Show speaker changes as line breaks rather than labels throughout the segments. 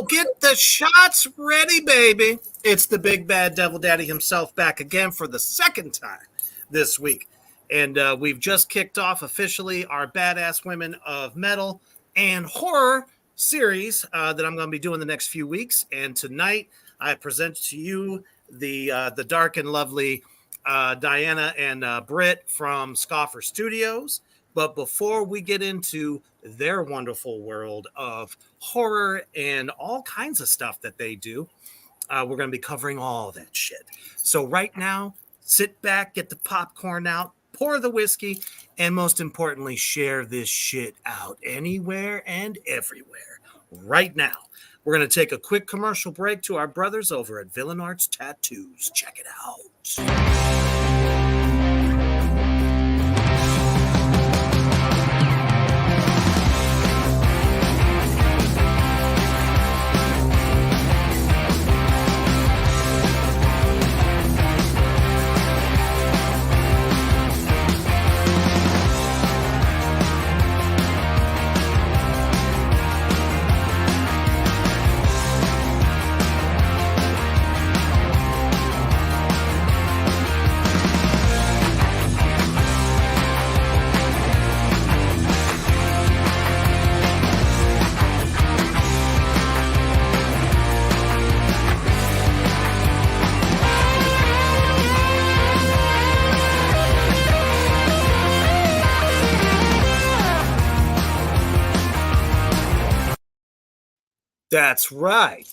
Get the shots ready, baby. It's the big bad devil daddy himself back again for the second time this week. And we've just kicked off officially our Badass Women of Metal and Horror series that I'm going to be doing the next few weeks. And tonight I present to you the dark and lovely Diana and Britt from Scoffer Studios. But before we get into their wonderful world of horror and all kinds of stuff that they do, we're going to be covering all that shit. So right now, sit back, get the popcorn out, pour the whiskey, and most importantly, share this shit out anywhere and everywhere right now. We're going to take a quick commercial break to our brothers over at Villain Arts Tattoos. Check it out. That's right.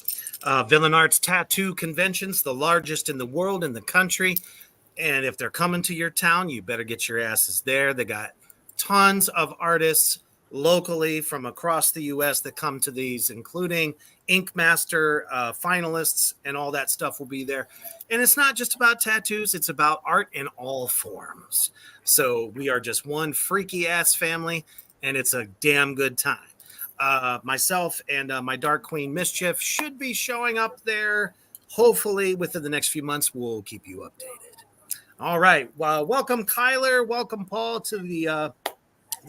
Villain Arts Tattoo Conventions, the largest in the world, in the country. And if they're coming to your town, you better get your asses there. They got tons of artists locally from across the U.S. that come to these, including Ink Master finalists, and all that stuff will be there. And it's not just about tattoos. It's about art in all forms. So we are just one freaky ass family, and it's a damn good time. Myself and my Dark Queen Mischief should be showing up there. Hopefully within the next few months, we'll keep you updated. All right. Well, welcome, Kyler. Welcome, Paul, to the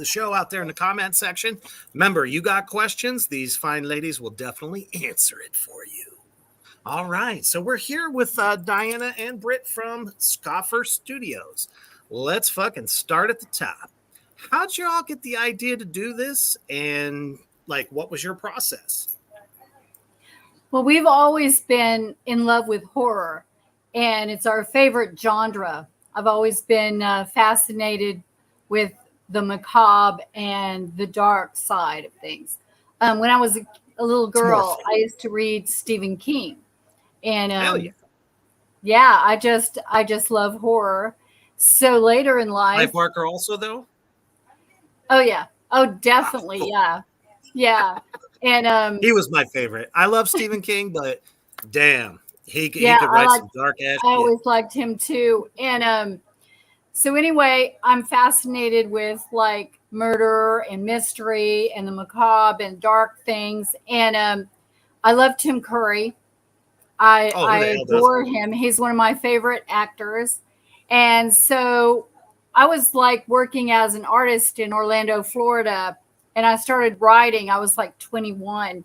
show out there in the comment section. Remember, you got questions. These fine ladies will definitely answer it for you. All right. So we're here with Diana and Britt from Scoffer Studios. Let's fucking start at the top. How'd you all get the idea to do this? And what was your process?
Well, we've always been in love with horror, and it's our favorite genre. I've always been fascinated with the macabre and the dark side of things. When I was a little girl, I used to read Stephen King, and I just love horror. So later in life,
Clive Barker also, though.
Oh yeah, oh definitely, cool. Yeah. And
he was my favorite. I love Stephen King, but damn, he could write some dark ass.
I always liked him too. And so anyway, I'm fascinated with murder and mystery and the macabre and dark things. And I love Tim Curry. I adore him. He's one of my favorite actors. And so I was working as an artist in Orlando, Florida, and I started writing. I was 21,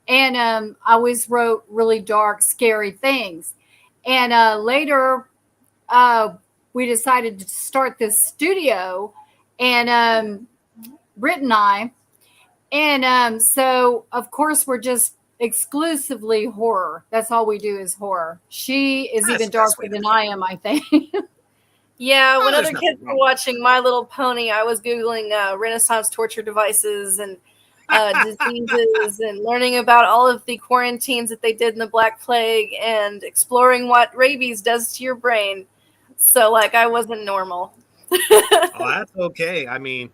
and I always wrote really dark, scary things. And later, we decided to start this studio, and Britt and I, and so of course we're just exclusively horror. That's all we do is horror. She is even darker than I am, I think.
Yeah, when other kids were watching My Little Pony, I was Googling Renaissance torture devices and diseases and learning about all of the quarantines that they did in the Black Plague and exploring what rabies does to your brain. So, like, I wasn't normal.
Oh, that's okay. I mean,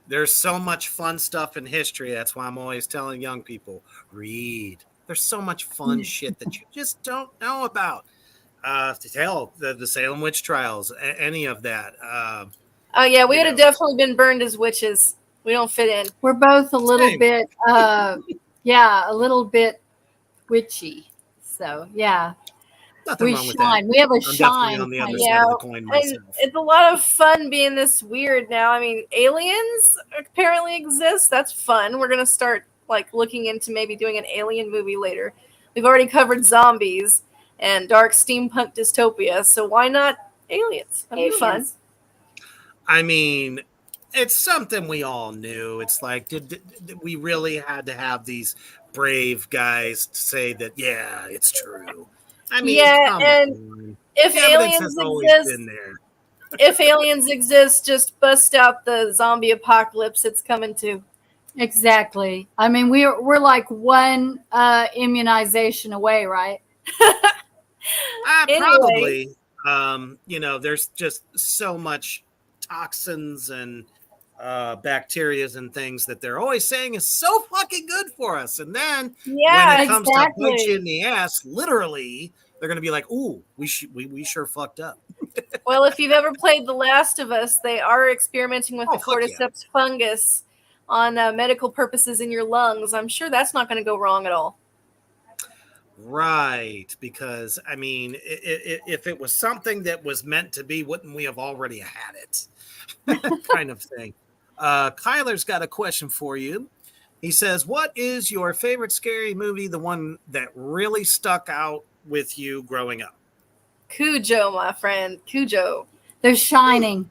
there's so much fun stuff in history. That's why I'm always telling young people, read. There's so much fun shit that you just don't know about. To tell the Salem witch trials, any of that.
Oh, yeah, we
You
would have
know.
definitely been burned as witches. We don't fit in.
We're both a little
Same.
bit, a little bit witchy. So yeah,
Nothing
we
wrong with that.
shine. We have a
I'm definitely
shine
on the other
kind
side
Yeah,
of the coin
and
myself.
it's a lot of fun being this weird now. I mean, aliens apparently exist. That's fun. We're gonna start like looking into maybe doing an alien movie later. We've already covered zombies and dark steampunk dystopia, so why not aliens? That'd be fun.
aliens.
I mean, it's something we all knew. It's like, did we really had to have these brave guys say that? Yeah, it's true. I mean,
Yeah,
come
and
on.
if
The evidence has
aliens
always
exist,
been there.
if aliens exist, just bust out the zombie apocalypse. It's coming too.
Exactly. I mean, we're like one immunization away, right?
Anyway.
Probably. There's just so much toxins and bacterias and things that they're always saying is so fucking good for us. And then
Yeah,
when it comes to bite you
exactly.
in the ass, literally, they're going to be like, ooh, we sure fucked up.
Well, if you've ever played The Last of Us, they are experimenting with the
fuck yeah.
cordyceps fungus on medical purposes in your lungs. I'm sure that's not going to go wrong at all.
Right, because I mean, if it was something that was meant to be, wouldn't we have already had it? Kind of thing. Kyler's got a question for you. He says, "What is your favorite scary movie? The one that really stuck out with you growing up?"
Cujo, my friend, Cujo.
They're shining.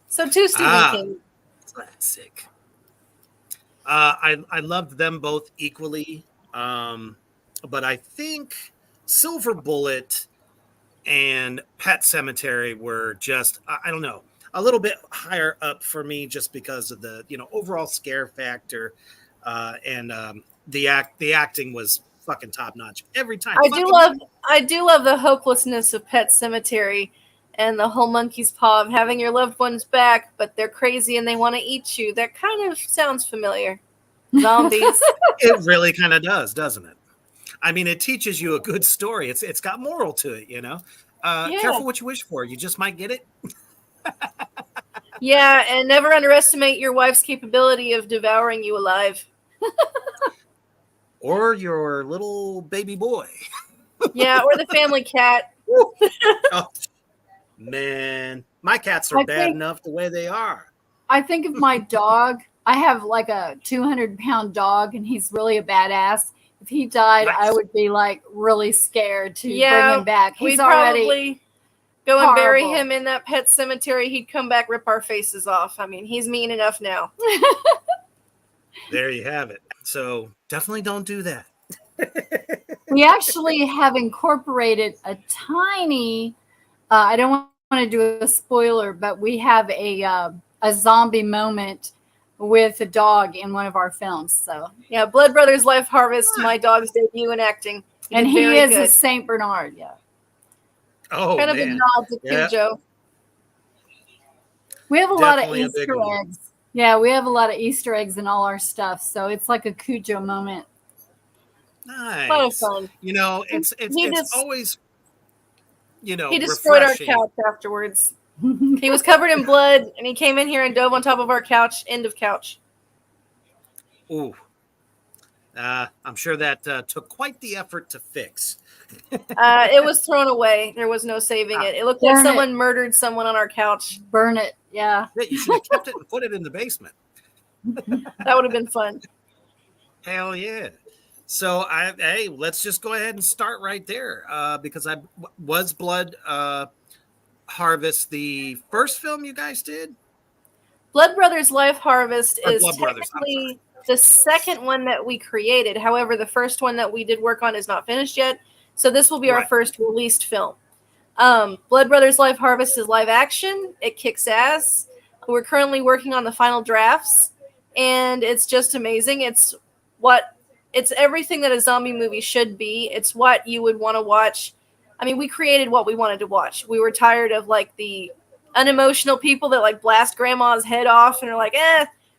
So too, Stephen King.
Classic. I loved them both equally. But I think Silver Bullet and Pet Cemetery were just, I don't know, a little bit higher up for me just because of the, overall scare factor. And the acting was fucking top notch every time.
I do love the hopelessness of Pet Cemetery and the whole monkey's paw of having your loved ones back, but they're crazy and they want to eat you. That kind of sounds familiar. Zombies.
It really kind of does, doesn't it? I mean, it teaches you a good story. It's got moral to it,
Yeah.
Careful what you wish for. You just might get it.
Yeah, and never underestimate your wife's capability of devouring you alive.
Or your little baby boy.
Yeah, or the family cat.
Oh, man, my cats are bad enough the way they are.
I think of my dog. I have like a 200-pound dog, and he's really a badass. If he died,
Nice.
I would be like really scared to bring him back. He's
we'd
already
probably go and bury
horrible.
him in that pet cemetery. He'd come back, rip our faces off. I mean, he's mean enough now.
There you have it. So definitely don't do that.
We actually have incorporated a tiny. I don't want to do a spoiler, but we have a zombie moment with a dog in one of our films. So
yeah, Blood Brothers Life Harvest, my dog's debut in acting.
He is a Saint Bernard. Yeah.
Oh,
kind of a nod to Cujo.
We have a lot of Easter eggs. Yeah, we have a lot of Easter eggs in all our stuff. So it's like a Cujo moment.
Nice.
A lot of fun.
It's always,
he destroyed
refreshing.
our couch afterwards. He was covered in blood, and he came in here and dove on top of our couch. End of couch.
Ooh. I'm sure that took quite the effort to fix.
It was thrown away. There was no saving it. It looked like someone murdered someone on our couch.
Burn it. Yeah.
You should have kept it and put it in the basement.
That would have been fun.
Hell yeah. So let's just go ahead and start right there. Because was Blood Harvest the first film you guys did?
Blood Brothers Life Harvest is technically the second one that we created. However, the first one that we did work on is not finished yet. So this will be our first released film. Blood Brothers Life Harvest is live action. It kicks ass. We're currently working on the final drafts. and it's just amazing. It's everything that a zombie movie should be. It's what you would want to watch. I mean, we created what we wanted to watch. We were tired of like the unemotional people that like blast grandma's head off and are like,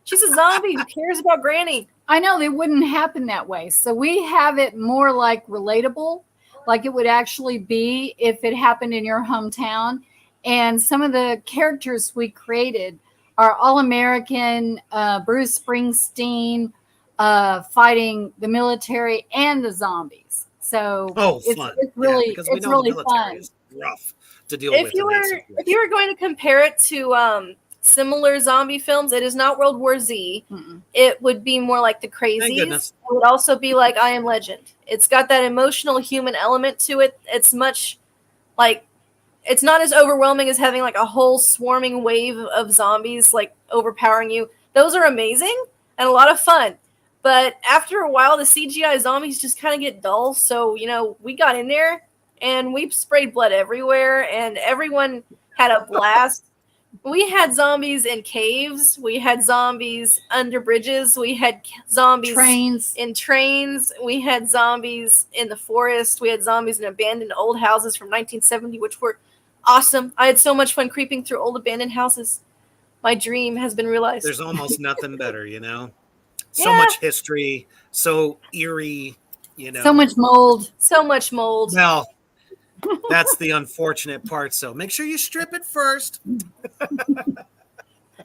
she's a zombie. Who cares about Granny?
I know it wouldn't happen that way. So we have it more like relatable, like it would actually be if it happened in your hometown. And some of the characters we created are all American, Bruce Springsteen, fighting the military and the zombies. So
fun.
It's really,
because we
it's
know
really
the military
fun.
is rough to deal with.
If you were going to compare it to similar zombie films, it is not World War Z.
Mm-mm.
It would be more like The
Thank
Crazies.
goodness.
It would also be like I Am Legend. It's got that emotional human element to it. It's much like, it's not as overwhelming as having like a whole swarming wave of zombies like overpowering you. Those are amazing and a lot of fun. But after a while, the CGI zombies just kind of get dull. So, we got in there and we sprayed blood everywhere and everyone had a blast. We had zombies in caves. We had zombies under bridges. We had zombies in trains. We had zombies in the forest. We had zombies in abandoned old houses from 1970, which were awesome. I had so much fun creeping through old abandoned houses. My dream has been realized.
There's almost nothing better, So much history, so eerie,
So much mold.
So much mold.
Well, that's the unfortunate part. So make sure you strip it first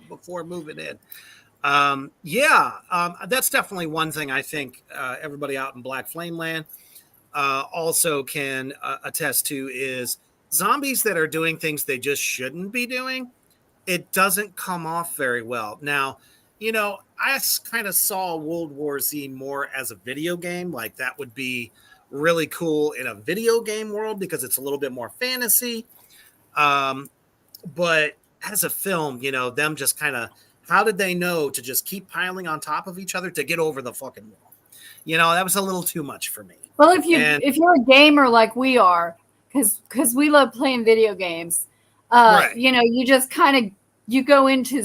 before moving in. That's definitely one thing I think everybody out in Black Flame Land also can attest to is zombies that are doing things they just shouldn't be doing. It doesn't come off very well. Now, I kind of saw World War Z more as a video game. Like that would be really cool in a video game world because it's a little bit more fantasy. But as a film, them just kind of, how did they know to just keep piling on top of each other to get over the fucking wall? That was a little too much for me.
Well, if you're a gamer like we are, because we love playing video games,
right.
You just kind of, you go into you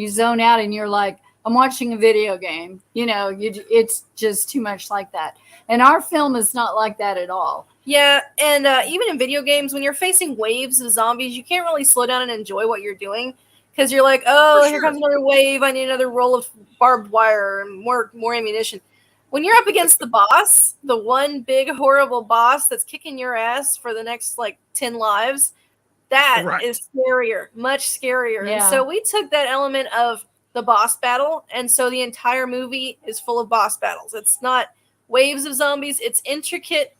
zone out and you're like, I'm watching a video game. It's just too much like that. And our film is not like that at all.
Yeah, and even in video games, when you're facing waves of zombies, you can't really slow down and enjoy what you're doing because you're like, here comes another wave. I need another roll of barbed wire and more ammunition. When you're up against the boss, the one big horrible boss that's kicking your ass for the next 10 lives, that is scarier, much scarier.
Yeah.
And so we took that element of the boss battle, and so the entire movie is full of boss battles. It's not waves of zombies. It's intricate,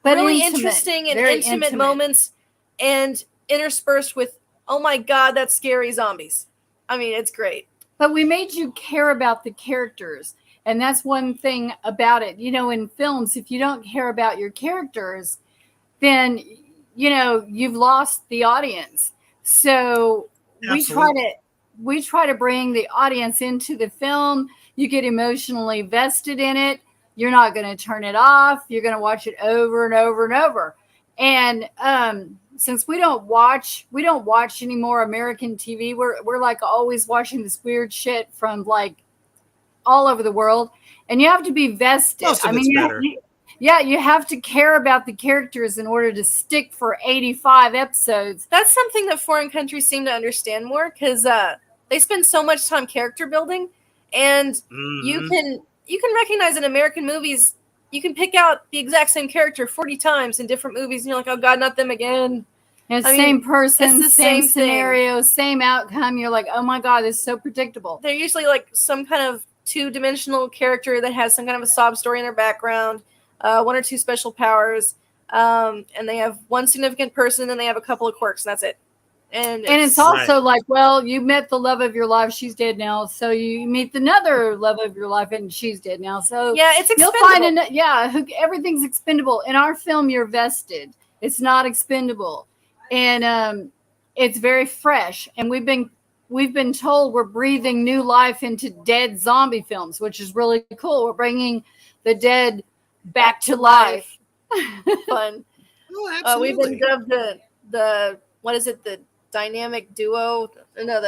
but really interesting and intimate moments, and interspersed with, oh my God, that's scary zombies. I mean, it's great.
But we made you care about the characters. And that's one thing about it. In films, if you don't care about your characters, then, you've lost the audience. So we try to bring the audience into the film. You get emotionally vested in it. You're not going to turn it off. You're going to watch it over and over and over. And since we don't watch any more American TV, we're like always watching this weird shit from all over the world, and you have to be vested. You have to care about the characters in order to stick for 85 episodes.
That's something that foreign countries seem to understand more because they spend so much time character building, and you can recognize in American movies, you can pick out the exact same character 40 times in different movies, and you're like, oh God, not them again.
And same person, same scenario, same outcome. You're like, oh my God, this is so predictable.
They're usually some kind of two-dimensional character that has some kind of a sob story in their background, one or two special powers, and they have one significant person, and they have a couple of quirks, and that's it. And
it's also well, you met the love of your life, she's dead now, so you meet another love of your life, and she's dead now. So
yeah, it's expendable.
You'll find everything's expendable. In our film, you're vested. It's not expendable, and it's very fresh. And we've been told we're breathing new life into dead zombie films, which is really cool. We're bringing the dead back to life.
Fun.
Oh, absolutely.
We've been dubbed the what is it? The dynamic duo. No,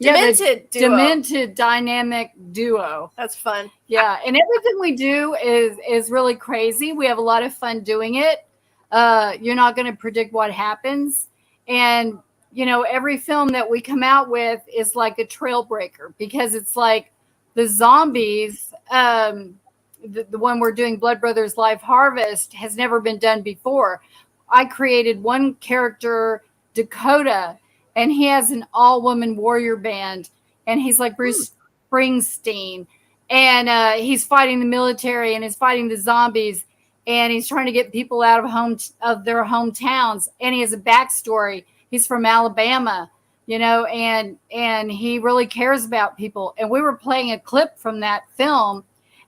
Demented dynamic duo.
That's fun.
Yeah, and everything we do is really crazy. We have a lot of fun doing it. You're not going to predict what happens, and every film that we come out with is like a trailbreaker because it's like the zombies. The one we're doing, Blood Brothers Life Harvest, has never been done before. I created one character, Dakota, and he has an all-woman warrior band, and he's like Bruce Springsteen, and he's fighting the military and he's fighting the zombies, and he's trying to get people out of their hometowns, and he has a backstory. He's from Alabama, and he really cares about people. And we were playing a clip from that film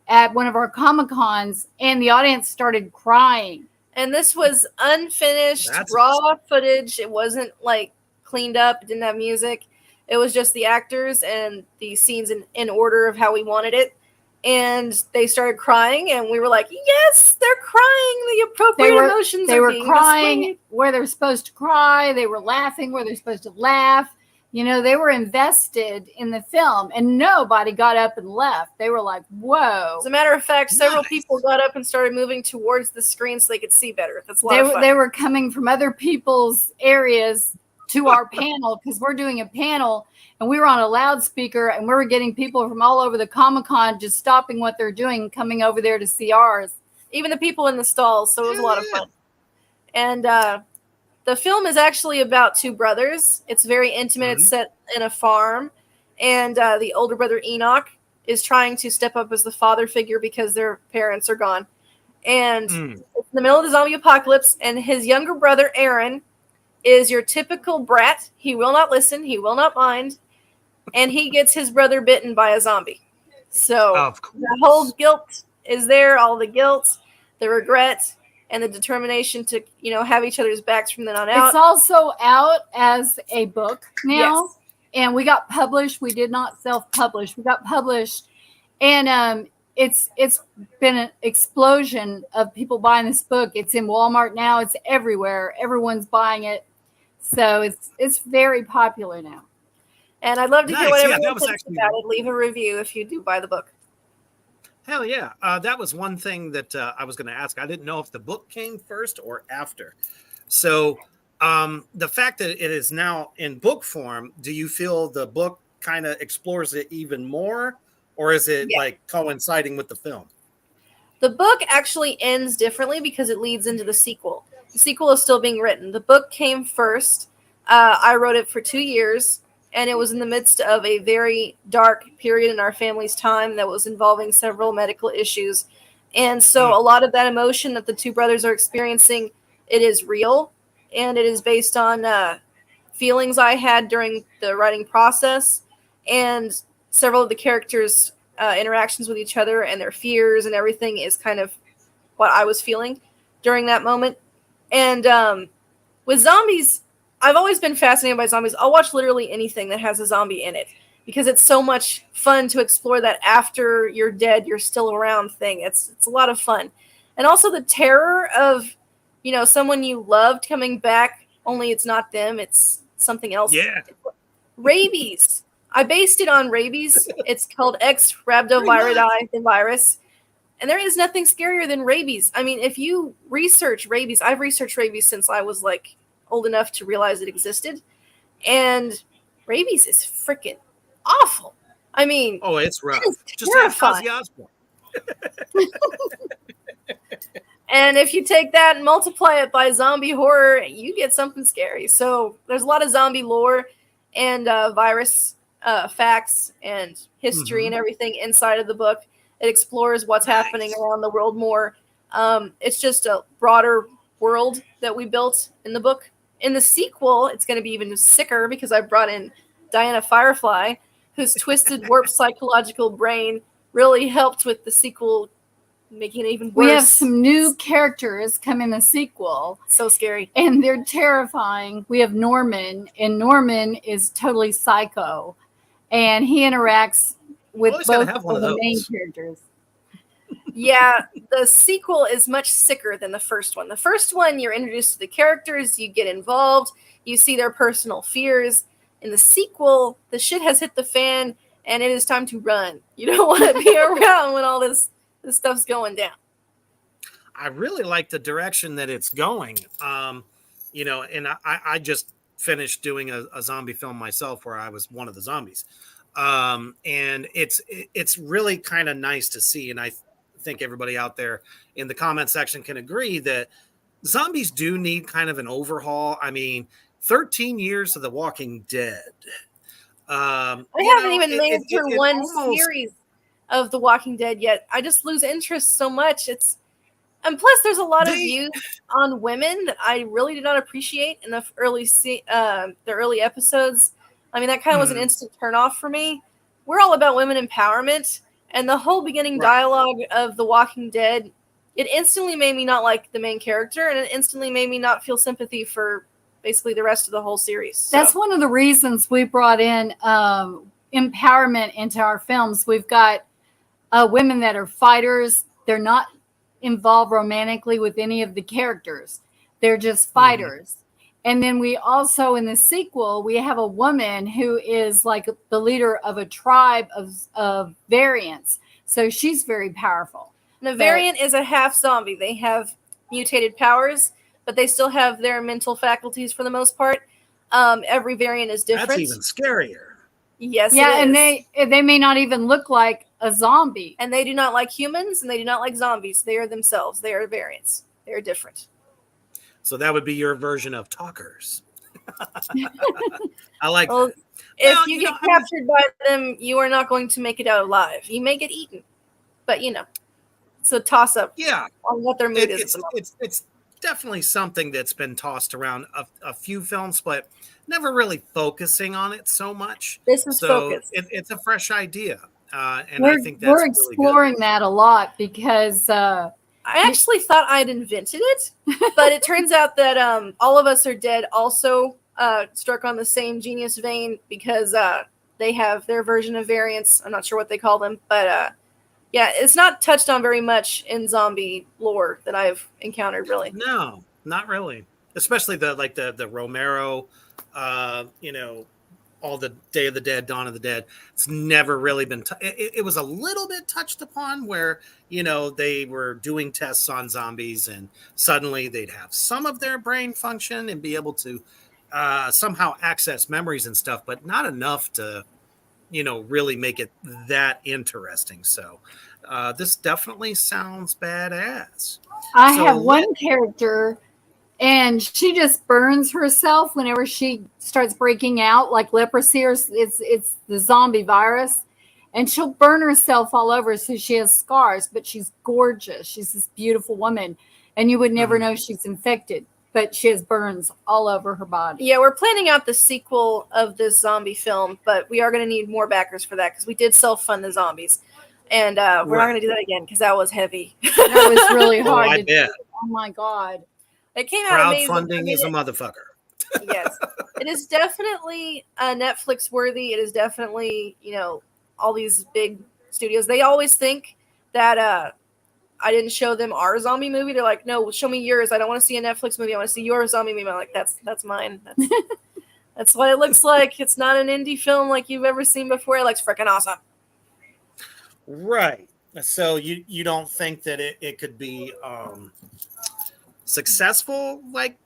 at one of our Comic-Cons, and the audience started crying.
And this was unfinished, raw footage. It wasn't like cleaned up. It didn't have music. It was just the actors and the scenes in order of how we wanted it. And they started crying, and we were like, yes, they're crying. The appropriate emotions
they
are
were
being
crying
displayed.
where they're supposed to cry. They were laughing where they're supposed to laugh. They were invested in the film, and nobody got up and left. They were like, whoa.
As a matter of fact, several people got up and started moving towards the screen so they could see better. That's a lot of fun.
They were coming from other people's areas to our panel because we're doing a panel, and we were on a loudspeaker, and we were getting people from all over the Comic-Con just stopping what they're doing, coming over there to see ours.
Even the people in the stalls, so it was a lot of fun. And the film is actually about two brothers. It's very intimate. It's set in a farm, and the older brother Enoch is trying to step up as the father figure because their parents are gone. And it's in the middle of the zombie apocalypse, and his younger brother Aaron is your typical brat. He will not listen. He will not mind. And he gets his brother bitten by a zombie. So the whole guilt is there, all the guilt, the regret, and the determination to, have each other's backs from then on out.
It's also out as a book now.
Yes.
And we got published. We did not self-publish. We got published. And it's been an explosion of people buying this book. It's in Walmart now. It's everywhere. Everyone's buying it. So it's very popular now.
And I'd love to hear what everyone thinks
actually
about it. Leave a review if you do buy the book.
Hell yeah. That was one thing that I was going to ask. I didn't know if the book came first or after. So the fact that it is now in book form, do you feel the book kind of explores it even more? Or is it like coinciding with the film?
The book actually ends differently because it leads into the sequel. The sequel is still being written. The book came first. I wrote it for 2 years. And it was in the midst of a very dark period in our family's time that was involving several medical issues. And so a lot of that emotion that the two brothers are experiencing, it is real. And it is based on feelings I had during the writing process. And several of the characters' interactions with each other and their fears and everything is kind of what I was feeling during that moment. And with zombies, I've always been fascinated by zombies. I'll watch literally anything that has a zombie in it because it's so much fun to explore that after you're dead, you're still around thing. It's a lot of fun. And also the terror of, someone you loved coming back, only it's not them, it's something else.
Yeah.
Rabies. I based it on rabies. It's called X rhabdoviridae, the virus. And there is nothing scarier than rabies. I mean, if you research rabies, I've researched rabies since I was old enough to realize it existed, and rabies is freaking awful. I mean,
it's rough.
Just ask Ozzy Osbourne. And if you take that and multiply it by zombie horror, you get something scary. So there's a lot of zombie lore and virus facts and history and everything inside of the book. It explores what's happening around the world more. It's just a broader world that we built in the book. In the sequel, it's going to be even sicker because I brought in Diana Firefly, whose twisted, warped psychological brain really helped with the sequel, making it even worse.
We have some new characters come in the sequel.
So scary.
And they're terrifying. We have Norman, and Norman is totally psycho. And he interacts with both of the main characters.
Yeah, the sequel is much sicker than the first one. The first one, you're introduced to the characters, you get involved, you see their personal fears, In the sequel, the shit has hit the fan, and it is time to run. You don't want to be around when all this stuff's going down.
I really like the direction that it's going. And I just finished doing a zombie film myself where I was one of the zombies. And it's really kind of nice to see. And I think everybody out there in the comment section can agree that zombies do need kind of an overhaul. I mean, 13 years of The Walking Dead.
I haven't even made it through one series of The Walking Dead yet. I just lose interest so much. And plus, there's a lot of views on women that I really did not appreciate in the early episodes. I mean, that kind of was an instant turnoff for me. We're all about women empowerment, and the whole beginning dialogue of The Walking Dead, it instantly made me not like the main character, and it instantly made me not feel sympathy for basically the rest of the whole series. So.
That's one of the reasons we brought in empowerment into our films. We've got women that are fighters. They're not involved romantically with any of the characters. They're just fighters. And then we also, in the sequel, we have a woman who is like the leader of a tribe of variants. So she's very powerful.
And a variant is a half zombie. They have mutated powers, but they still have their mental faculties for the most part. Every variant is different.
That's even scarier.
Yes,
yeah, and they may not even look like a zombie.
And they do not like humans, and they do not like zombies. They are themselves. They are variants. They are different.
So that would be your version of talkers. I like
well,
that.
If you get captured by them, you are not going to make it out alive. You may get eaten. But, it's a toss-up on what their mood is at the moment.
It's definitely something that's been tossed around a few films, but never really focusing on it so much.
This is focused.
It's a fresh idea. And
I
think that's
we're exploring
really
that a lot because
I actually thought I'd invented it, but it turns out that All of Us Are Dead also struck on the same genius vein because they have their version of variants. I'm not sure what they call them, but it's not touched on very much in zombie lore that I've encountered, really.
No, not really. Especially the Romero, all the Day of the Dead, Dawn of the Dead. It's never really been. It was a little bit touched upon where they were doing tests on zombies, and suddenly they'd have some of their brain function and be able to somehow access memories and stuff, but not enough to really make it that interesting. So this definitely sounds badass.
I have one character. And she just burns herself whenever she starts breaking out, like leprosy, or it's the zombie virus. And she'll burn herself all over, so she has scars, but she's gorgeous. She's this beautiful woman. And you would never know she's infected, but she has burns all over her body.
Yeah, we're planning out the sequel of this zombie film, but we are going to need more backers for that because we did self-fund the zombies. And we're not going to do that again because that was heavy.
That was really hard to
do.
Oh, my God.
It came out amazing.
Crowdfunding is a motherfucker.
Yes. It is definitely Netflix worthy. It is definitely, all these big studios. They always think that I didn't show them our zombie movie. They're like, no, show me yours. I don't want to see a Netflix movie. I want to see your zombie movie. I'm like, that's mine. That's what it looks like. It's not an indie film like you've ever seen before. It looks freaking awesome.
Right. So you don't think that it could be successful like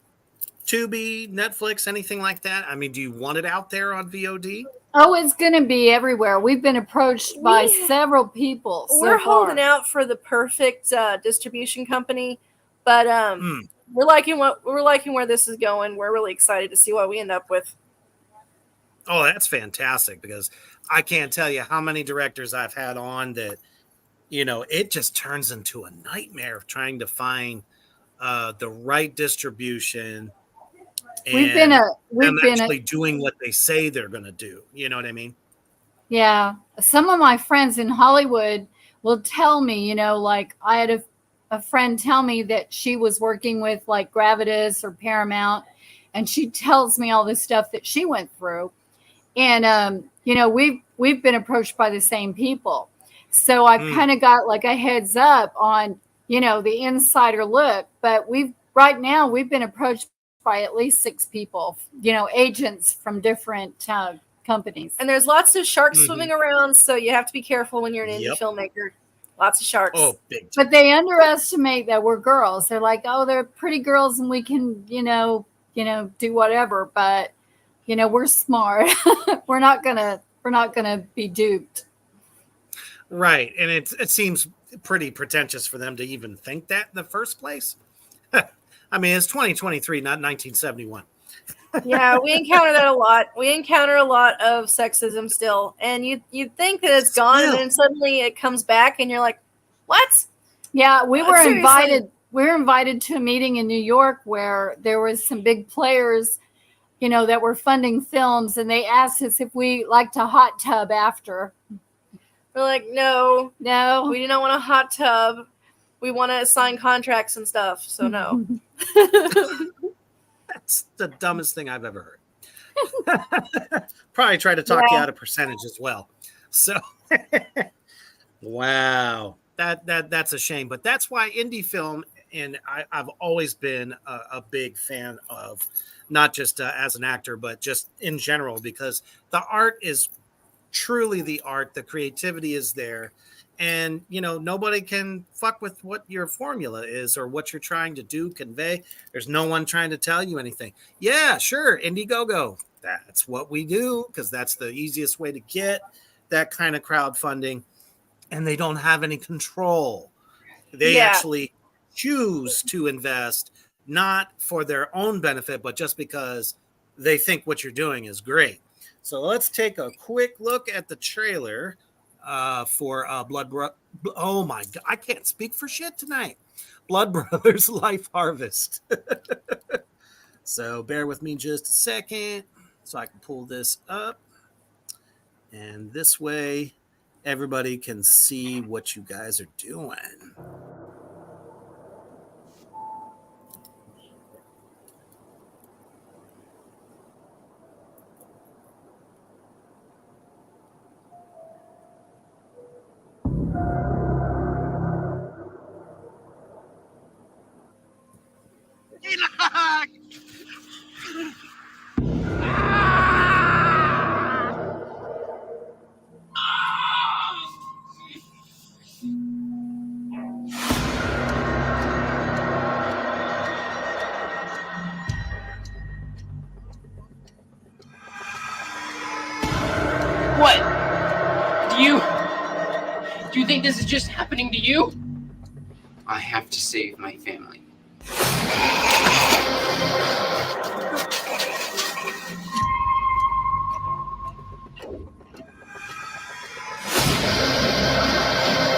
Tubi, Netflix, anything like that? I mean, do you want it out there on VOD?
Oh, it's going to be everywhere. We've been approached by several people.
We're holding out for the perfect distribution company, but we're liking where this is going. We're really excited to see what we end up with.
Oh, that's fantastic, because I can't tell you how many directors I've had on that, it just turns into a nightmare of trying to find the right distribution.
We've been
actually doing what they say they're going to do. You know what I mean?
Yeah. Some of my friends in Hollywood will tell me, like I had a friend tell me that she was working with like Gravitas or Paramount, and she tells me all the stuff that she went through. And, we've been approached by the same people. So I've kind of got like a heads up on, the insider look, but right now we've been approached by at least 6 people, agents from different companies.
And there's lots of sharks
Mhm.
swimming around, so you have to be careful when you're an indie
Yep.
filmmaker. Lots of sharks.
Oh, big time.
But they underestimate that we're girls. They're like, oh, they're pretty girls and we can, do whatever. But, we're smart. we're not gonna be duped.
Right. And it seems pretty pretentious for them to even think that in the first place. I mean, it's 2023, not 1971.
Yeah, we encounter that a lot. We encounter a lot of sexism still. And you'd think that it's gone, and then suddenly it comes back, and you're like, what?
Yeah, we were
Seriously.
invited. We were invited to a meeting in New York where there was some big players, that were funding films, and they asked us if we liked a hot tub after.
We're like, no,
No,
we do not want a hot tub. We want to sign contracts and stuff, so no.
That's the dumbest thing I've ever heard. Probably try to talk you out of percentage as well. So, wow, that's a shame. But that's why indie film, and I've always been a big fan of, not just as an actor, but just in general, because the art is truly the art. The creativity is there. And, nobody can fuck with what your formula is or what you're trying to do, convey. There's no one trying to tell you anything. Yeah, sure, Indiegogo. That's what we do because that's the easiest way to get that kind of crowdfunding. And they don't have any control. They actually choose to invest, not for their own benefit, but just because they think what you're doing is great. So let's take a quick look at the trailer for oh my God, I can't speak for shit tonight. Blood Brothers Life Harvest. So bear with me just a second so I can pull this up. And this way everybody can see what you guys are doing.
What? Do you think this is just happening to you? I have to save my family.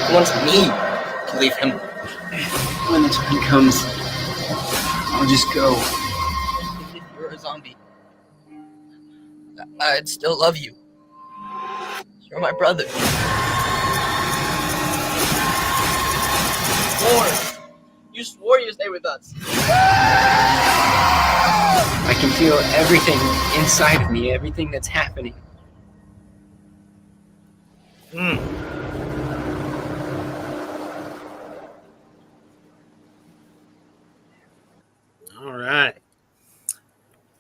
He wants me to leave him. When the time comes, I'll just go. If you're a zombie, I'd still love you. You're my brother. You swore you'd stay with us. I can feel everything inside of me, everything that's happening.
All right.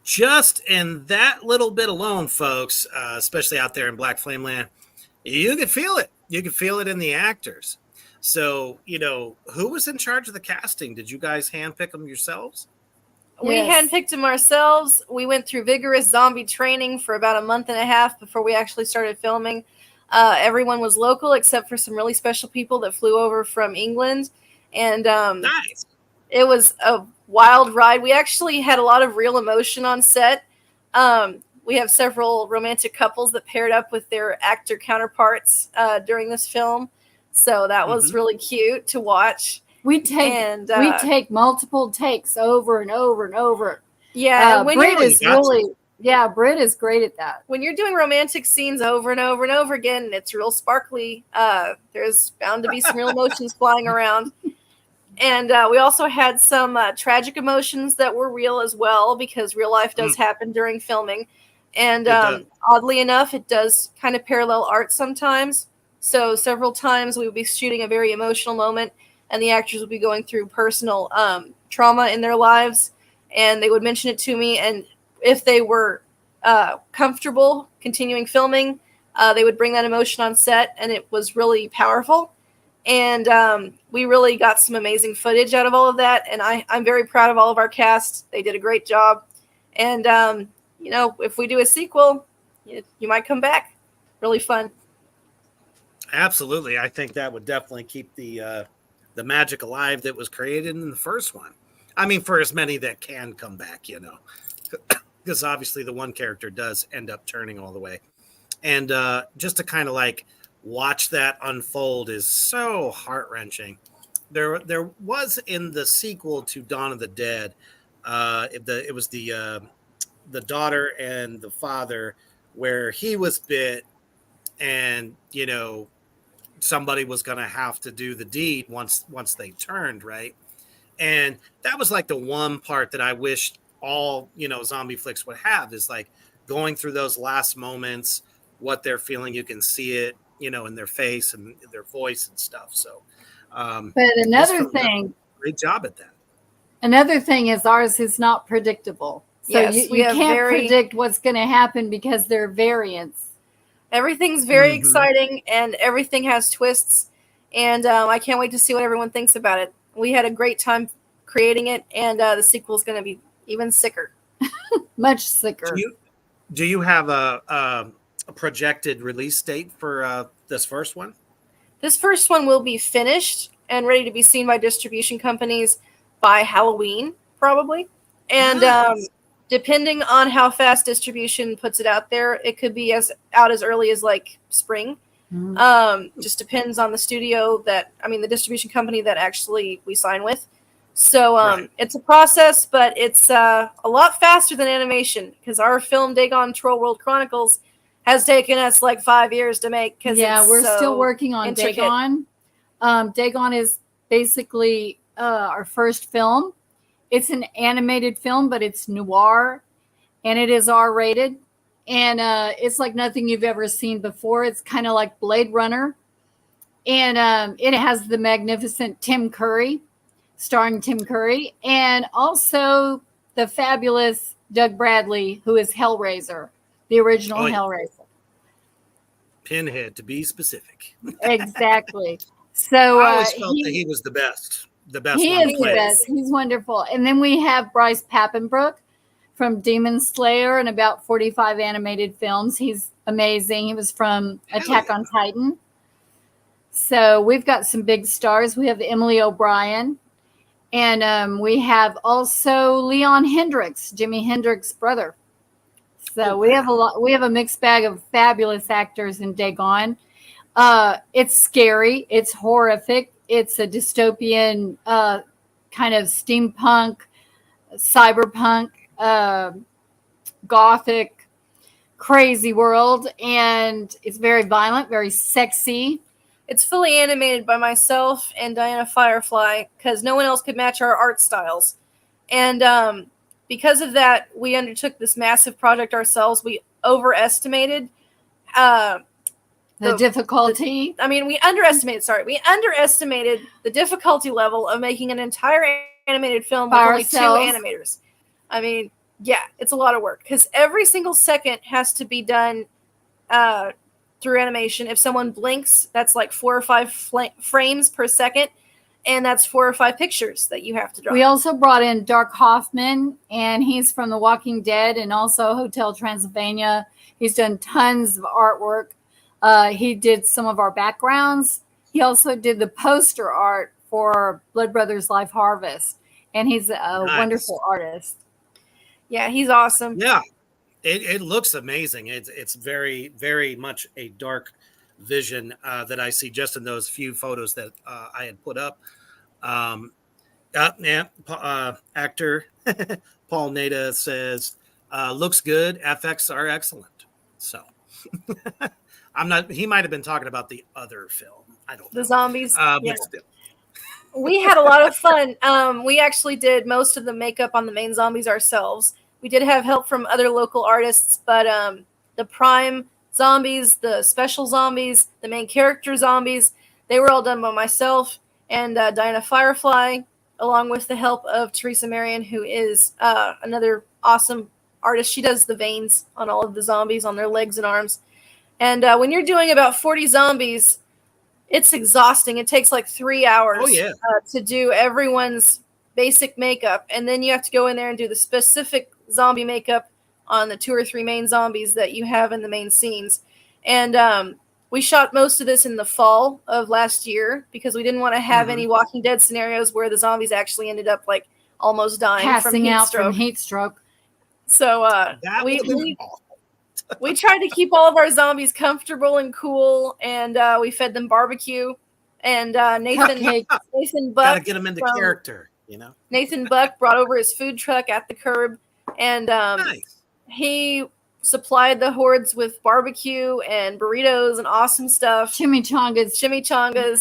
Just in that little bit alone, folks, especially out there in Black Flame Land, you could feel it. You could feel it in the actors. So, who was in charge of the casting? Did you guys handpick them yourselves?
We handpicked them ourselves. We went through vigorous zombie training for about a month and a half before we actually started filming. Everyone was local except for some really special people that flew over from England. And
Nice.
It was a wild ride. We actually had a lot of real emotion on set. We have several romantic couples that paired up with their actor counterparts during this film. So that was really cute to watch.
We take multiple takes over and over and over.
Yeah,
Britt is great at that.
When you're doing romantic scenes over and over and over again, and it's real sparkly, there's bound to be some real emotions flying around. And we also had some tragic emotions that were real as well, because real life does happen during filming. And oddly enough, it does kind of parallel art sometimes. So several times we would be shooting a very emotional moment, and the actors would be going through personal trauma in their lives. and they would mention it to me. And if they were comfortable continuing filming, they would bring that emotion on set, and it was really powerful. And we really got some amazing footage out of all of that. And I'm very proud of all of our cast. They did a great job. And, if we do a sequel, you might come back. Really fun.
Absolutely. I think that would definitely keep the magic alive that was created in the first one. I mean, for as many that can come back, because obviously the one character does end up turning all the way. And just to kind of like watch that unfold is so heart-wrenching. There was in the sequel to Dawn of the Dead, it was the daughter and the father, where he was bit, and somebody was going to have to do the deed once they turned, right? And that was like the one part that I wish all zombie flicks would have, is like going through those last moments, what they're feeling. You can see it in their face and their voice and stuff. So
but another thing,
great job at that.
Another thing is ours is not predictable. So
Yes,
you can't predict what's going to happen because they're variants.
Everything's very exciting, and everything has twists. And I can't wait to see what everyone thinks about it. We had a great time creating it, and the sequel is going to be even sicker.
Much sicker.
Do you have a projected release date for this first one?
This first one will be finished and ready to be seen by distribution companies by Halloween, probably. And depending on how fast distribution puts it out there, it could be out as early as like spring. Just depends on the studio the distribution company that actually we sign with. So It's a process, but it's a lot faster than animation, because our film Dagon Troll World Chronicles has taken us like 5 years to make.
We're still working on
intricate.
Dagon. Dagon is basically our first film. It's an animated film, but it's noir, and it is R-rated, and it's like nothing you've ever seen before. It's kind of like Blade Runner, and it has the magnificent Tim Curry, starring Tim Curry, and also the fabulous Doug Bradley, who is Hellraiser, the original Hellraiser.
Pinhead, to be specific.
Exactly. So
I always felt that he was the best. The best.
He is the best. He's wonderful. And then we have Bryce Papenbrook from Demon Slayer and about 45 animated films. He's amazing. He was from Attack on Titan. So we've got some big stars. We have Emily O'Brien. And we have also Leon Hendricks, Jimi Hendrix' brother. So we have a mixed bag of fabulous actors in Dagon. It's scary. It's horrific. It's a dystopian kind of steampunk, cyberpunk, gothic, crazy world. And it's very violent, very sexy.
It's fully animated by myself and Diana Firefly, because no one else could match our art styles. And because of that, we undertook this massive project ourselves. We overestimated
the difficulty.
We underestimated the difficulty level of making an entire animated film with only 2 animators. It's a lot of work, because every single second has to be done through animation. If someone blinks, that's like 4 or 5 frames per second, and that's 4 or 5 pictures that you have to draw.
We also brought in Dark Hoffman, and he's from The Walking Dead and also Hotel Transylvania. He's done tons of artwork. He did some of our backgrounds. He also did the poster art for Blood Brothers Life Harvest, and he's a wonderful artist.
Yeah, he's awesome.
Yeah, it looks amazing. It's very, very much a dark vision that I see just in those few photos that I had put up. Actor Paul Nada says, looks good. FX are excellent. So he might have been talking about the other film. I don't know.
The zombies.
But still.
We had a lot of fun. We actually did most of the makeup on the main zombies ourselves. We did have help from other local artists, but the prime zombies, the special zombies, the main character zombies, they were all done by myself and Diana Firefly. along with the help of Teresa Marion, who is another awesome artist. She does the veins on all of the zombies on their legs and arms. And when you're doing about 40 zombies, it's exhausting. It takes like 3 hours to do everyone's basic makeup. And then you have to go in there and do the specific zombie makeup on the 2 or 3 main zombies that you have in the main scenes. And we shot most of this in the fall of last year because we didn't want to have any Walking Dead scenarios where the zombies actually ended up like almost dying
passing out from heat stroke.
So we tried to keep all of our zombies comfortable and cool, and we fed them barbecue. And Nathan Buck,
gotta get them into character, you know.
Nathan Buck brought over his food truck at the curb, and
Nice.
he supplied the hordes with barbecue and burritos and awesome stuff.
Chimichangas.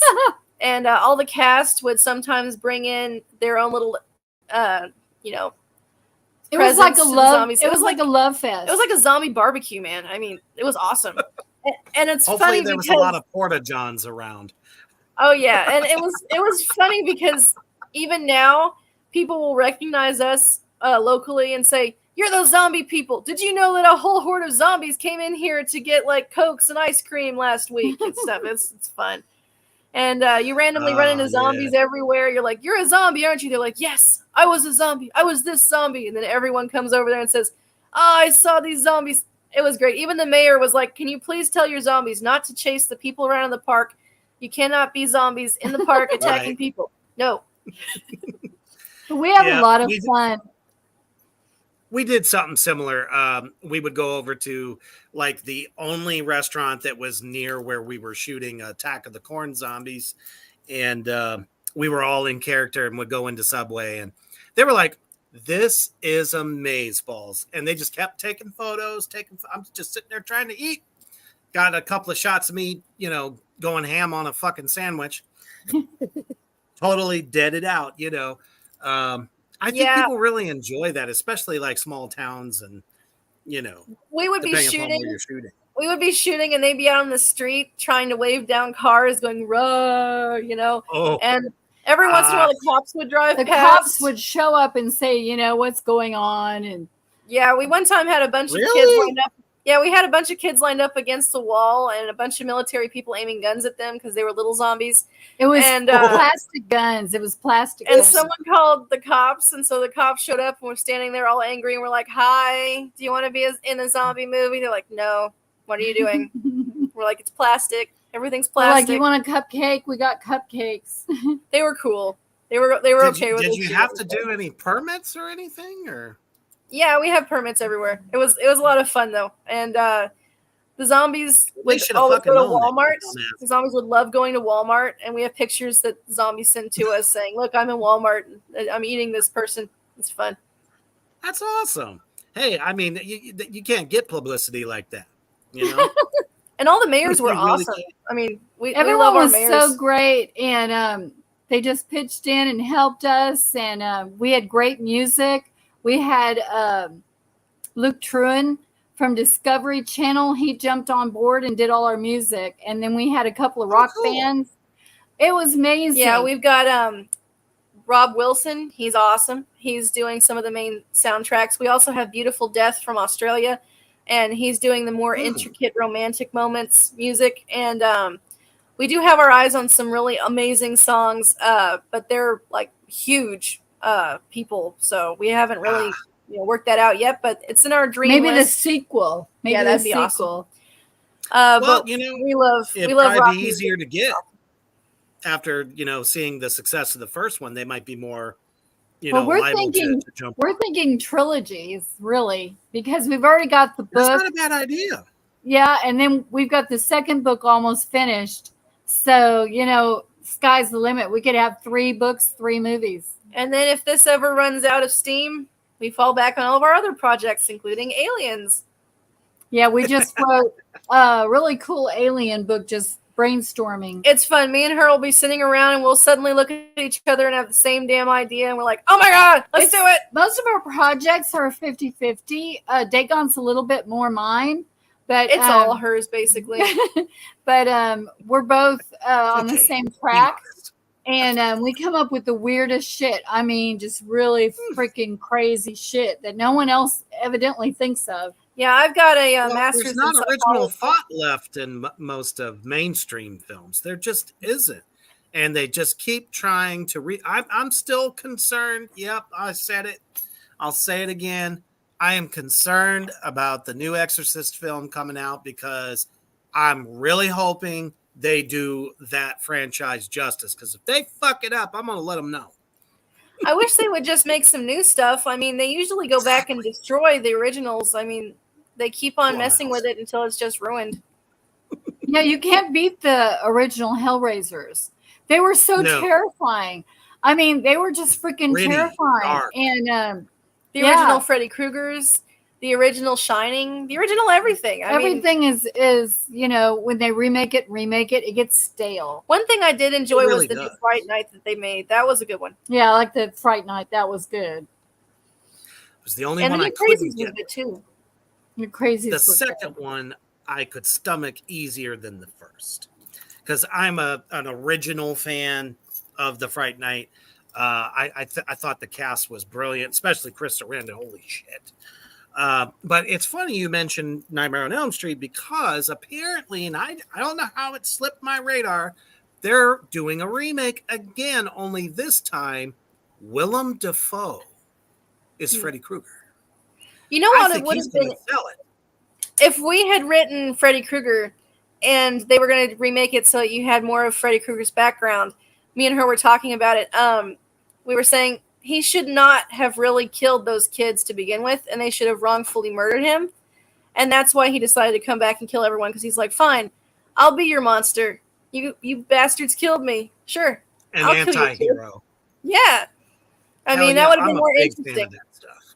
And all the cast would sometimes bring in their own little,
It was like a love.
Zombies.
It was like a love fest.
It was like a zombie barbecue, man. I mean, it was awesome. And it's
Hopefully
funny
there
because
was a lot of porta johns around.
oh yeah, and it was funny because even now people will recognize us locally and say, "You're those zombie people. Did you know that a whole horde of zombies came in here to get like Cokes and ice cream last week and stuff?" It's fun. And you randomly run into zombies everywhere. You're like, "You're a zombie, aren't you?" They're like, "Yes, I was a zombie. I was this zombie." And then everyone comes over there and says, "Oh, I saw these zombies." It was great. Even the mayor was like, "Can you please tell your zombies not to chase the people around in the park? You cannot be zombies in the park attacking people." No.
We have a lot of fun.
We did something similar. We would go over to like the only restaurant that was near where we were shooting Attack of the Corn Zombies. And we were all in character and would go into Subway. And they were like, "This is amazeballs." And they just kept taking photos. I'm just sitting there trying to eat. Got a couple of shots of me, going ham on a fucking sandwich. Totally dead it out, I think people really enjoy that, especially like small towns and,
we would be shooting.
Where you're shooting.
We would be shooting and they'd be out on the street trying to wave down cars going, "Ruh," and every once in a while the cops would drive
past. The cops would show up and say, "What's going on?" And
yeah, we one time had a bunch of kids lined up. Yeah, we had a bunch of kids lined up against the wall and a bunch of military people aiming guns at them because they were little zombies.
It was plastic guns. It was plastic
and
guns.
Someone called the cops, and so the cops showed up and we're standing there all angry and we're like, "Hi, do you want to be in a zombie movie?" They're like, "No. What are you doing?" We're like, "It's plastic. Everything's plastic."
Like, "You want a cupcake? We got cupcakes."
They were cool. They were okay with it.
Did you have to do any permits or anything, or?
Yeah, we have permits everywhere. It was a lot of fun though, and the zombies would always go to Walmart. The zombies would love going to Walmart, and we have pictures that zombies send to us saying, "Look, I'm in Walmart. And I'm eating this person." It's fun.
That's awesome. Hey, I mean, you can't get publicity like that,
And all the mayors were awesome. I mean,
everyone
we love
was
our mayors.
so great, and they just pitched in and helped us, and we had great music. We had Luke Truan from Discovery Channel. He jumped on board and did all our music. And then we had a couple of rock bands. It was amazing.
Yeah, we've got Rob Wilson. He's awesome. He's doing some of the main soundtracks. We also have Beautiful Death from Australia. And he's doing the more intricate romantic moments music. And we do have our eyes on some really amazing songs, but they're like huge people, so we haven't really worked that out yet, but it's in our dream
maybe
list.
The sequel. Maybe
that'd be awesome. But we love
probably be easier to get after seeing the success of the first one. They might be more
we're thinking trilogies, really, because we've already got the book.
That's not a bad idea.
Yeah, and then we've got the second book almost finished, so sky's the limit. We could have 3 books, 3 movies.
And then if this ever runs out of steam, we fall back on all of our other projects, including Aliens.
Yeah, we just wrote a really cool alien book, just brainstorming.
It's fun. Me and her will be sitting around and we'll suddenly look at each other and have the same damn idea. And we're like, "Oh my God, let's do it."
Most of our projects are 50-50. Dagon's a little bit more mine. But
it's all hers, basically.
But we're both on the same track. And we come up with the weirdest shit. I mean, just really freaking crazy shit that no one else evidently thinks of.
Yeah, I've got a
Well,
master's
there's
in
not original
psychology.
thought left in most of mainstream films. There just isn't. And they just keep trying to I'm still concerned. Yep, I said it. I'll say it again. I am concerned about the new Exorcist film coming out because I'm really hoping they do that franchise justice. Because if they fuck it up, I'm going to let them know.
I wish they would just make some new stuff. I mean, they usually go back and destroy the originals. I mean, they keep on messing with it until it's just ruined.
Yeah, you can't beat the original Hellraisers. They were so terrifying. I mean, they were just freaking
Gritty,
terrifying.
dark.
And
the original Freddy Kruegers, the original Shining, the original everything.
Everything is when they remake it, it gets stale.
One thing I did enjoy
really
was the new Fright Night that they made. That was a good one.
Yeah, I like the Fright Night. That was good.
It was the only
and
one
the
I
new
couldn't
Crazies
get.
was good too.
The Crazies.
The second one I could stomach easier than the first because I'm an original fan of the Fright Night. I thought the cast was brilliant, especially Chris Sarandon. Holy shit. But it's funny you mentioned Nightmare on Elm Street because apparently, and I don't know how it slipped my radar, they're doing a remake again, only this time Willem Dafoe is Freddy Krueger.
You know what
I
it
think
would
he's
have
going
been
to sell it.
if we had written Freddy Krueger and they were going to remake it so that you had more of Freddy Krueger's background. Me and her were talking about it. We were saying he should not have really killed those kids to begin with, and they should have wrongfully murdered him. And that's why he decided to come back and kill everyone, because he's like, fine, I'll be your monster. You bastards killed me. Sure.
An
I'll kill you
anti-hero.
too. Yeah. I mean, that would have been more interesting.
Fan of that stuff.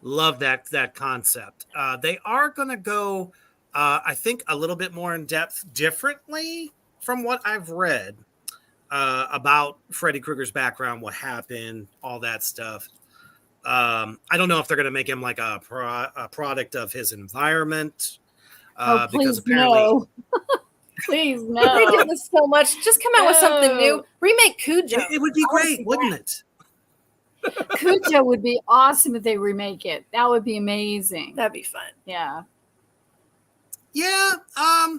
Love that concept. They are going to go, I think, a little bit more in depth differently from what I've read about Freddy Krueger's background, what happened, all that stuff. I don't know if they're going to make him like a product of his environment. Because apparently,
no. Please no.
They do this so much. Just come out with something new. Remake Cujo.
It would be great, wouldn't it?
Cujo would be awesome if they remake it. That would be amazing.
That'd be fun.
Yeah.
Yeah. I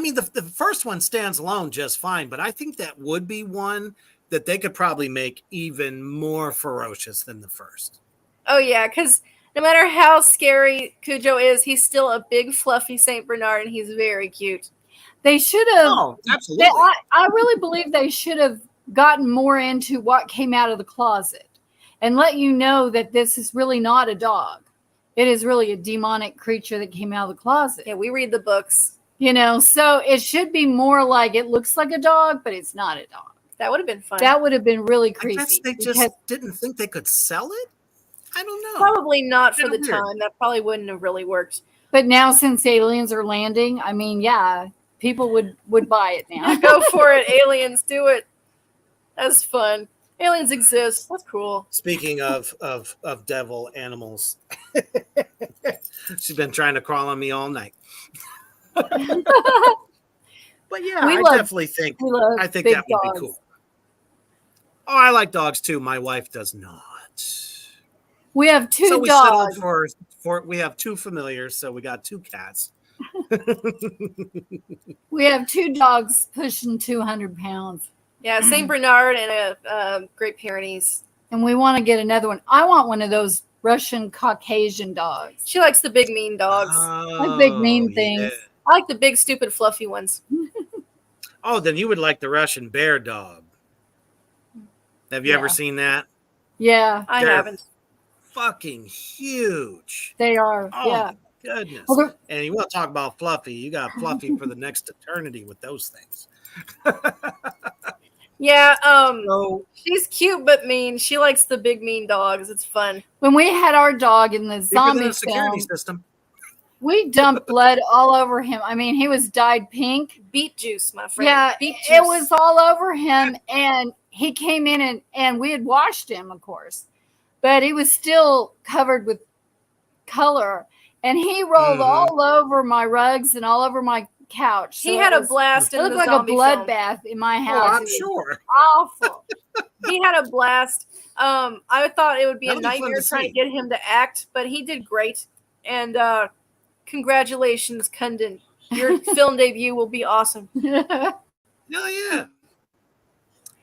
mean, the first one stands alone just fine, but I think that would be one that they could probably make even more ferocious than the first.
Oh, yeah, because no matter how scary Cujo is, he's still a big, fluffy St. Bernard, and he's very cute.
They should have.
Oh, absolutely.
I really believe they should have gotten more into what came out of the closet and let you know that this is really not a dog. It is really a demonic creature that came out of the closet.
Yeah, we read the books.
So it should be more like it looks like a dog, but it's not a dog.
That would have been fun.
That would have been really creepy.
I guess they just didn't think they could sell it? I don't know.
Probably not for the
Weird.
time. That probably wouldn't have really worked.
But now since aliens are landing, I mean, yeah, people would buy it now.
Go for it, aliens. Do it. That's fun. Aliens exist. That's cool.
Speaking of devil animals, she's been trying to crawl on me all night. But yeah, I definitely think that would be cool. Oh, I like dogs too. My wife does not.
We have two
so we
dogs.
We have two familiars, so we got two cats.
We have two dogs pushing 200 pounds.
Yeah, St. Bernard and a Great Pyrenees.
And we want to get another one. I want one of those Russian Caucasian dogs.
She likes the big mean dogs.
Like big mean things.
Yeah.
I like the big stupid fluffy ones.
Oh, then you would like the Russian bear dog. Have you ever seen that?
Yeah.
I haven't.
Fucking huge.
They are.
Oh,
yeah.
my goodness.
Well,
and you want to talk about Fluffy. You got Fluffy for the next eternity with those things.
Yeah, she's cute but mean. She likes the big mean dogs. It's fun.
When we had our dog in the zombie
security
film,
system,
we dumped blood all over him. I mean, he was dyed pink.
Beet juice, my friend.
Yeah,
Beet juice.
it was all over him, and he came in and we had washed him, of course, but he was still covered with color, and he rolled all over my rugs and all over my couch.
He
So
had
it
a
was-
blast
It
in
looked
the
like a
zombie film.
bloodbath in my
Oh,
house.
I'm
It was
sure.
awful.
He had a blast. I thought it would be
That'll
a
be fun
nightmare
to
trying
see.
to get him to act, but he did great. And congratulations, Kundin. Your film debut will be awesome.
Oh, yeah.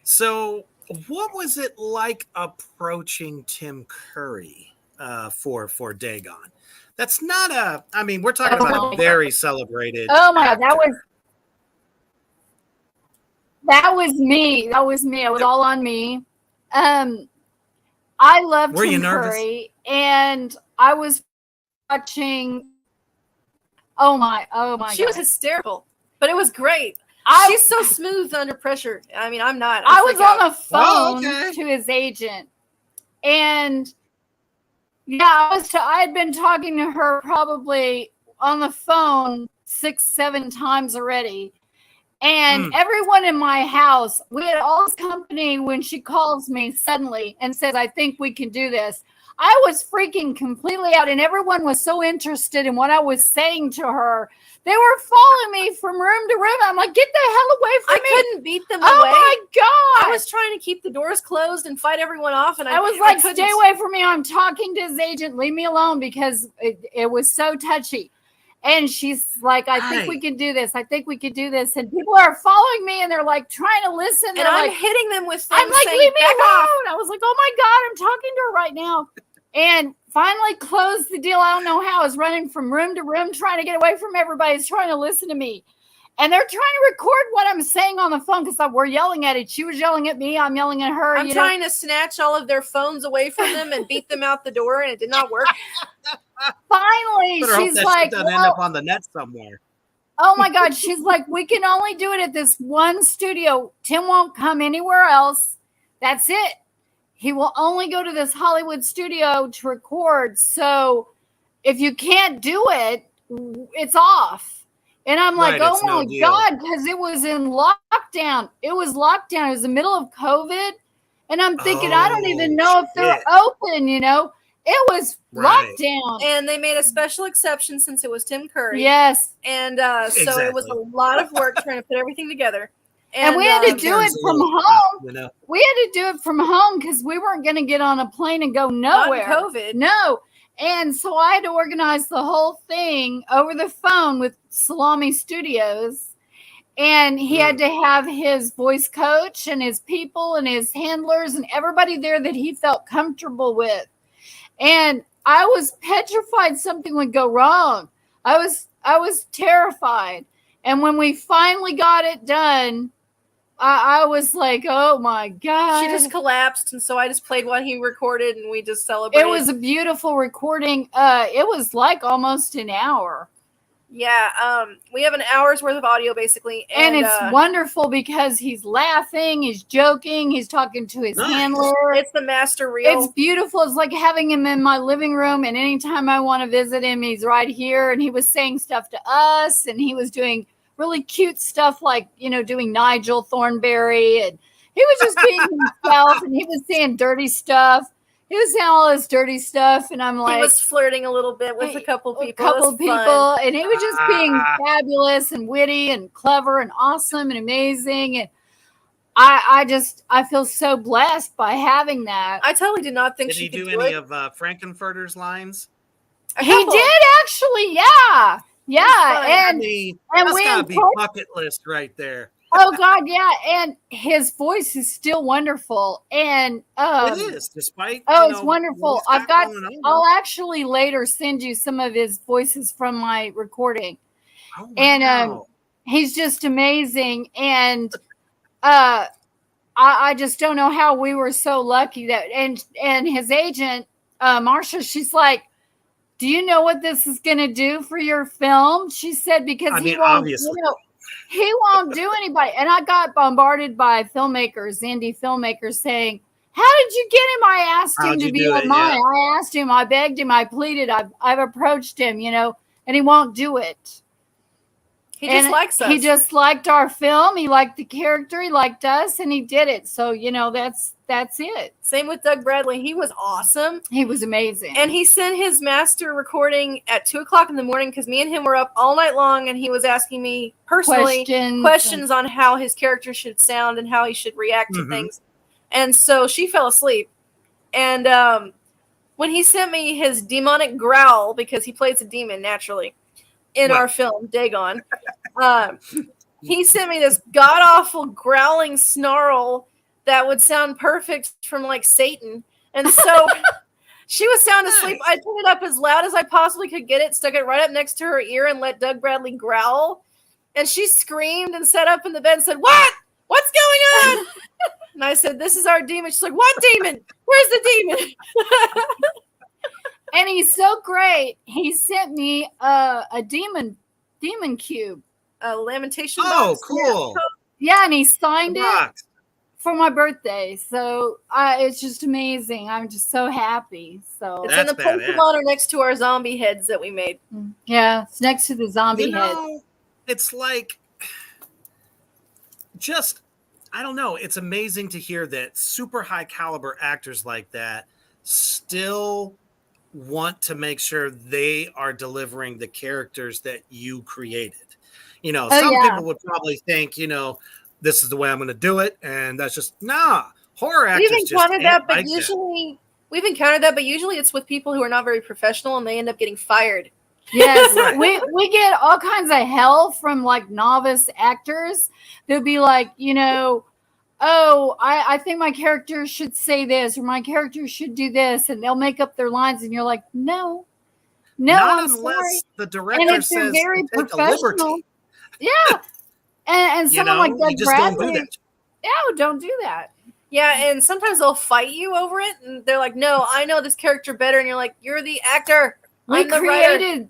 So, what was it like approaching Tim Curry for Dagon? That's not a. I mean, we're talking about a very celebrated.
Oh my God, that
actor.
was me. That was me. It was all on me. I loved
Were you
Tim
nervous?
Curry, and I was watching. Oh my
She was
God.
hysterical, but it was great. She's so smooth under pressure. I mean, I'm not.
I was on the
Oh,
phone
okay.
to his agent, and yeah, I had been talking to her probably on the phone 6-7 times already. And everyone in my house, we had all this company when she calls me suddenly and says, I think we can do this. I was freaking completely out, and everyone was so interested in what I was saying to her. They were following me from room to room. I'm like, get the hell away from me.
I couldn't beat them
Oh
away.
my God.
I was trying to keep the doors closed and fight everyone off, and
I was like,
couldn't.
stay away from me. I'm talking to his agent. Leave me alone, because it was so touchy. And she's like, I think we can do this. I think we can do this. And people are following me, and they're like trying to listen.
And
They're
I'm
like,
hitting them with things.
I'm like,
saying,
leave me
"Back
alone.
off."
I was like, oh my God, I'm talking to her right now. And finally closed the deal. I don't know how. I was running from room to room, trying to get away from everybody who's trying to listen to me. And they're trying to record what I'm saying on the phone, because we're yelling at it. She was yelling at me. I'm yelling at her.
I'm trying to snatch all of their phones away from them and beat them out the door, and it did not work.
Finally,
Better hope
she's
that
like,
shit doesn't end up on the net somewhere.
oh my God. She's like, we can only do it at this one studio. Tim won't come anywhere else. That's it. He will only go to this Hollywood studio to record. So if you can't do it, it's off. And I'm like,
Right,
oh
it's no
my
deal.
God, because it was in lockdown. It was lockdown. It was the middle of COVID. And I'm thinking, I don't even know if they're
shit.
open, It was
Right.
lockdown.
And they made a special exception since it was Tim Curry.
Yes.
And so it was a
Exactly.
lot of work trying to put everything together.
And we had to do it
Sometimes a
from
little
home.
tough,
We had to do it from home because we weren't going to get on a plane and go nowhere.
Not in COVID.
No. And so I had to organize the whole thing over the phone with Salami Studios. And he had to have his voice coach and his people and his handlers and everybody there that he felt comfortable with. And I was petrified something would go wrong. I was terrified. And when we finally got it done, I was like, oh my God.
She just collapsed, and so I just played what he recorded, and we just celebrated.
It was a beautiful recording. It was like almost an hour.
Yeah, we have an hour's worth of audio, basically.
And it's wonderful because he's laughing, he's joking, he's talking to his handler.
It's the master reel.
It's beautiful. It's like having him in my living room, and anytime I want to visit him, he's right here. And he was saying stuff to us, and he was doing really cute stuff like, doing Nigel Thornberry, and he was just being himself, and he was saying dirty stuff. He was saying all this dirty stuff, and I'm like,
he was flirting a little bit with a couple people.
And he was just being fabulous and witty and clever and awesome and amazing. And I feel so blessed by having that.
I totally did not think
Did
she
he
could
do
do
any
it.
of Frankenfurter's lines?
A
He
couple.
did actually, yeah. Yeah.
I mean, that's
we
gotta be bucket list right there.
Oh God, yeah. And his voice is still wonderful. And
It is, despite
it's wonderful. I'll
I'll
actually later send you some of his voices from my recording.
Oh, wow.
And he's just amazing. And I just don't know how we were so lucky that and his agent, Marsha, she's like, do you know what this is going to do for your film? She said, because he won't,
obviously.
He won't do anybody. And I got bombarded by filmmakers, indie filmmakers saying, how did you get him? I asked him to be on mine. Yeah. I asked him, I begged him, I pleaded, I've approached him, and he won't do it.
He just likes us.
He just liked our film. He liked the character. He liked us, and he did it. So that's it.
Same with Doug Bradley. He was awesome.
He was amazing.
And he sent his master recording at 2:00 in the morning because me and him were up all night long, and he was asking me personally questions on how his character should sound and how he should react to things. And so she fell asleep. And when he sent me his demonic growl, because he plays a demon naturally in our film, Dagon, he sent me this god-awful growling snarl that would sound perfect from like Satan. And so she was sound asleep. I turned it up as loud as I possibly could get it, stuck it right up next to her ear, and let Doug Bradley growl. And she screamed and sat up in the bed and said, "What? What's going on?" And I said, "This is our demon." She's like, "What demon? Where's the demon?"
And he's so great. He sent me a demon cube.
A lamentation
Oh,
box.
cool.
Yeah, and he signed it
Rock.
for my birthday. So it's just amazing. I'm just so happy. So
It's in the place of honor next to our zombie heads that we made.
yeah, it's next to the zombie head.
It's like I don't know. It's amazing to hear that super high caliber actors like that still want to make sure they are delivering the characters that you created. Some people would probably think, this is the way I'm going to do it. And that's just, horror actors.
We've encountered that, but usually it's with people who are not very professional and they end up getting fired.
Yes, right. we get all kinds of hell from like novice actors. They'll be like, I think my character should say this or my character should do this, and they'll make up their lines, and you're like, no,
not
I'm
unless
sorry.
the director says
very
take
professional.
a liberty.
Yeah, and someone like Doug Bradley, don't do that.
Yeah, and sometimes they'll fight you over it, and they're like, "No, I know this character better," and you're like, "You're the actor.
We created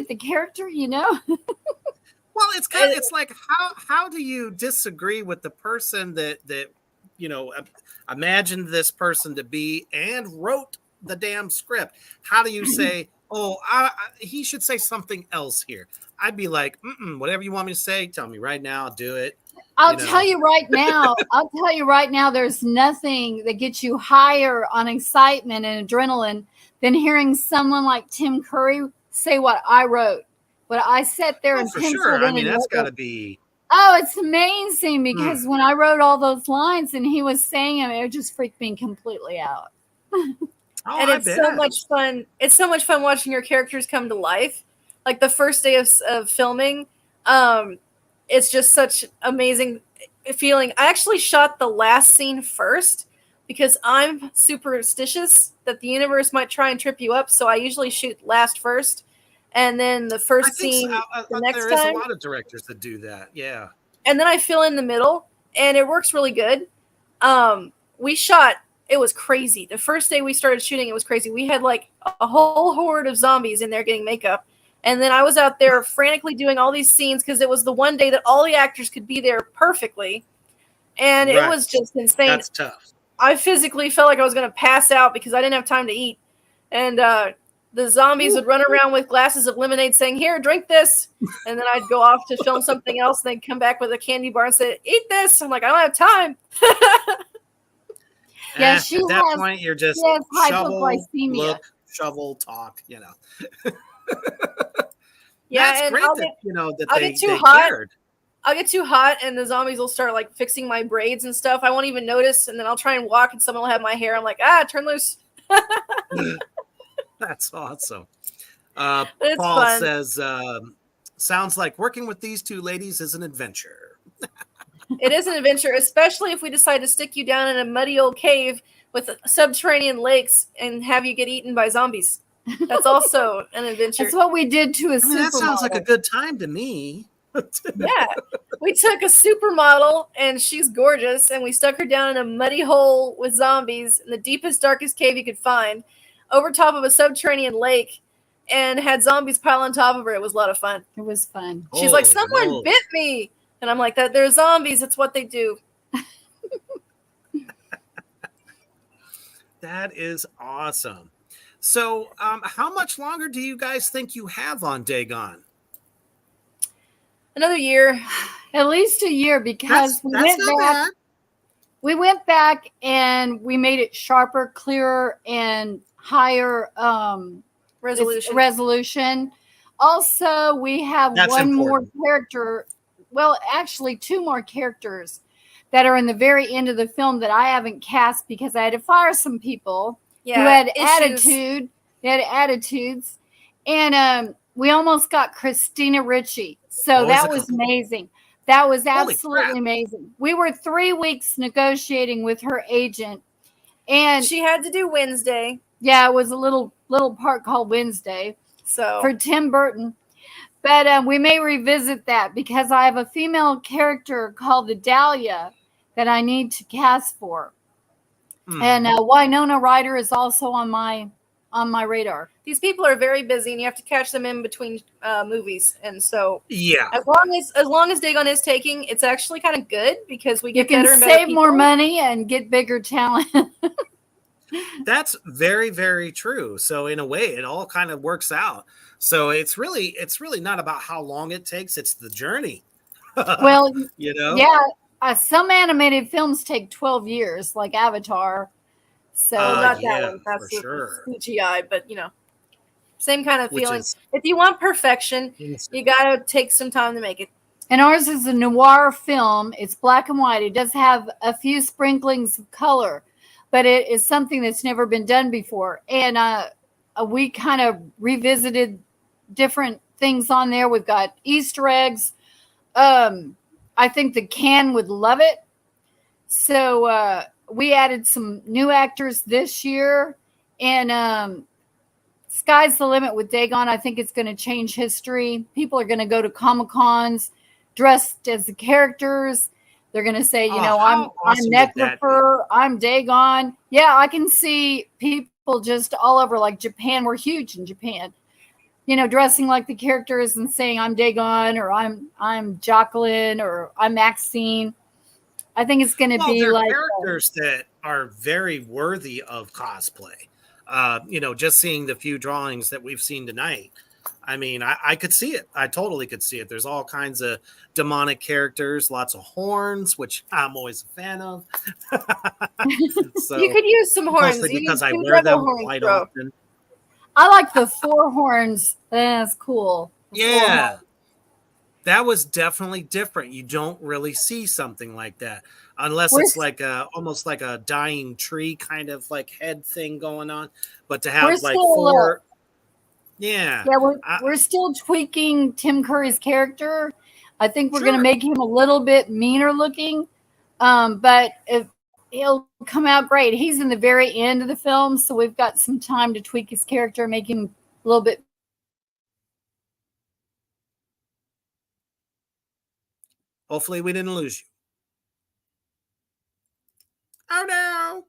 the character,
Well, it's like how do you disagree with the person that imagined this person to be and wrote the damn script? How do you say, he should say something else here? I'd be like, whatever you want me to say, tell me right now, I'll do it.
I'll tell you right now, there's nothing that gets you higher on excitement and adrenaline than hearing someone like Tim Curry say what I wrote. What I sat there and penciled
sure.
in.
That's got to be.
Oh, it's amazing because when I wrote all those lines and he was saying them, it just freaked me completely out.
And it's so much fun. It's so much fun watching your characters come to life. Like the first day of filming, it's just such amazing feeling. I actually shot the last scene first because I'm superstitious that the universe might try and trip you up. So I usually shoot last first. And then the first scene the next time.
There is a lot of directors that do that. Yeah.
And then I fill in the middle, and it works really good. We shot, it was crazy. The first day we started shooting, it was crazy. We had like a whole horde of zombies in there getting makeup. And then I was out there frantically doing all these scenes because it was the one day that all the actors could be there perfectly. And it was just insane.
That's tough.
I physically felt like I was going to pass out because I didn't have time to eat. And the zombies would run around with glasses of lemonade saying, "Here, drink this." And then I'd go off to film something else. And they'd come back with a candy bar and say, "Eat this." I'm like, "I don't have time."
Yeah,
at that point, you're just shovel, talk,
Yeah,
That's
and
great
I'll get too hot.
cared.
I'll get too hot and the zombies will start like fixing my braids and stuff. I won't even notice. And then I'll try and walk and someone will have my hair. I'm like, turn loose.
That's awesome.
It's
Paul
fun.
says, sounds like working with these two ladies is an adventure.
It is an adventure, especially if we decide to stick you down in a muddy old cave with subterranean lakes and have you get eaten by zombies. That's also an adventure.
That's what we did to a supermodel.
That sounds like a good time to me.
Yeah. We took a supermodel, and she's gorgeous, and we stuck her down in a muddy hole with zombies in the deepest, darkest cave you could find, over top of a subterranean lake, and had zombies pile on top of her. It was a lot of fun.
It was fun.
She's like, "Someone bit me." And I'm like, "They're zombies. It's what they do."
That is awesome. So how much longer do you guys think you have on Dagon?
Another year.
At least a year, because
That's not bad.
we went back and we made it sharper, clearer, and higher resolution. Also, we have
That's
one
important.
more character. Well, actually, two more characters that are in the very end of the film that I haven't cast because I had to fire some people who had attitude. They had attitudes, and we almost got Christina Ricci. So that was amazing. That was absolutely amazing. We were 3 weeks negotiating with her agent, and
she had to do Wednesday.
Yeah, it was a little part called Wednesday.
So
for Tim Burton. But we may revisit that because I have a female character called the Dahlia that I need to cast for. And Winona Ryder is also on my radar.
These people are very busy, and you have to catch them in between movies. And so,
yeah,
as long as Dagon is taking, it's actually kind of good because we get
you can
better and
save
better
more money and get bigger talent.
That's very, very true. So in a way, it all kind of works out. So it's really not about how long it takes; it's the journey.
Well,
yeah.
Some animated films take 12 years, like Avatar. So
not that one. That's
for sure.
CGI, but same kind of feeling. If you want perfection, you gotta take some time to make it.
And ours is a noir film. It's black and white. It does have a few sprinklings of color, but it is something that's never been done before. And we kind of revisited different things on there. We've got Easter eggs. I think the can would love it. So we added some new actors this year. And sky's the limit with Dagon. I think it's going to change history. People are going to go to Comic-Cons dressed as the characters. They're going to say, I'm Necrofer, I'm Dagon. Yeah, I can see people just all over, like Japan. We're huge in Japan. Dressing like the characters and saying I'm Dagon or I'm Jacqueline or I'm Maxine. I think it's going to be like
characters that are very worthy of cosplay. Just seeing the few drawings that we've seen tonight. I mean, I could see it. I totally could see it. There's all kinds of demonic characters, lots of horns, which I'm always a fan of.
So, you could use some horns.
Mostly because I wear them quite often.
I like the 4 horns. That's cool.
Yeah. That was definitely different. You don't really see something like that unless it's like almost like a dying tree kind of like head thing going on. But to have like 4... Yeah,
we're still tweaking Tim Curry's character. I think we're going to make him a little bit meaner looking, but he'll come out great. He's in the very end of the film, so we've got some time to tweak his character, make him a little bit.
Hopefully, we didn't lose you. Oh no!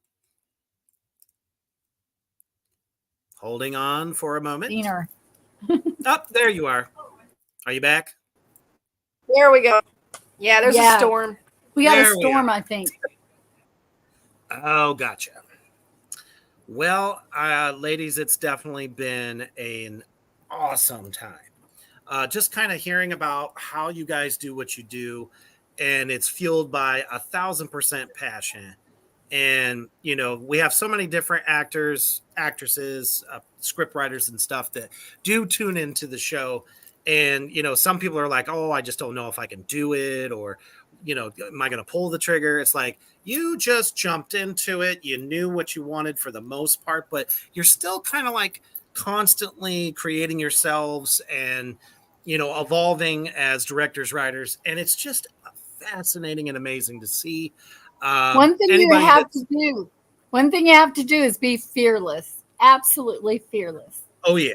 Holding on for a moment. There you are. Are you back?
There we go. Yeah, there's a storm.
We got a storm, I think.
Oh, gotcha. Well, ladies, it's definitely been an awesome time. Just kind of hearing about how you guys do what you do, and it's fueled by 1,000% passion. And, we have so many different actors, actresses, script writers and stuff that do tune into the show. And, some people are like, oh, I just don't know if I can do it. Or, am I going to pull the trigger? It's like, you just jumped into it. You knew what you wanted for the most part, but you're still kind of like constantly creating yourselves and, evolving as directors, writers. And it's just fascinating and amazing to see.
One thing you have to do is be fearless. Absolutely fearless.
Oh, yeah.